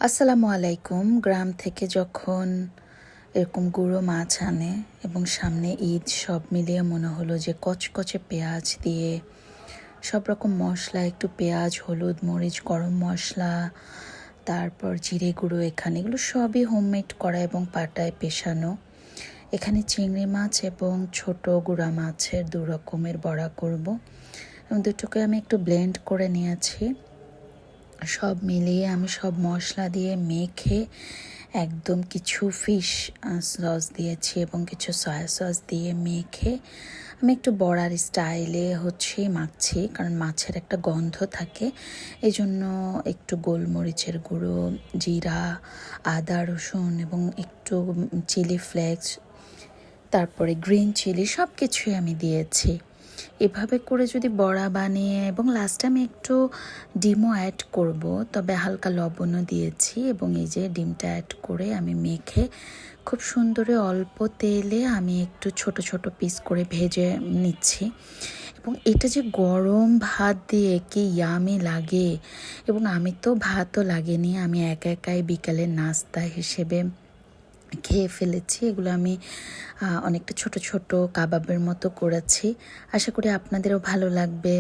আসসালামু আলাইকুম। গ্রাম থেকে যখন এরকম গুঁড়ো মাছ আনে এবং সামনে ঈদ, সব মিলিয়ে মনে হলো যে কচকচে পেঁয়াজ দিয়ে সব রকম মশলা, একটু পেঁয়াজ, হলুদ, মরিচ, গরম মশলা, তারপর জিরে গুঁড়ো, এগুলো সবই হোমমেড করা এবং পাটায় পেশানো। এখানে চিংড়ি মাছ এবং ছোট গুঁড়া মাছের 2 রকমের বড়া করব এবং দুটোকে আমি একটু ব্লেন্ড করে নিয়েছি। সব মিলিয়ে আমি সব মশলা দিয়ে মেখে একদম কিছু ফিশ সস দিয়েছি এবং কিছু সয়া সস দিয়ে মেখে আমি একটু বড়ার স্টাইলে মাখছি, কারণ মাছের একটা গন্ধ থাকে। এই জন্য একটু গোলমরিচের গুঁড়ো, জিরা, আদা, রসুন এবং একটু চিলি ফ্লেক্স, তারপরে গ্রিন চিলি, সব কিছুই আমি দিয়েছি। এভাবে করে যদি বড়া বানিয়ে এবং লাস্টে আমি একটু ডিমও অ্যাড করব, তবে হালকা লবণও দিয়েছি এবং এই যে ডিমটা অ্যাড করে আমি মেখে খুব সুন্দর অল্প তেলে আমি একটু ছোট ছোট পিস করে ভেজে নিচ্ছি। এবং এটা যে গরম ভাত দিয়ে কি ইয়ামি লাগে, এবং আমি তো ভাতও লাগেনি, আমি একাই বিকালের নাস্তা হিসেবে খেয়ে ফেলেছি। এগুলো আমি অনেকটা ছোট ছোট কাবাবের মতো করেছি। আশা করি আপনাদেরও ভালো লাগবে।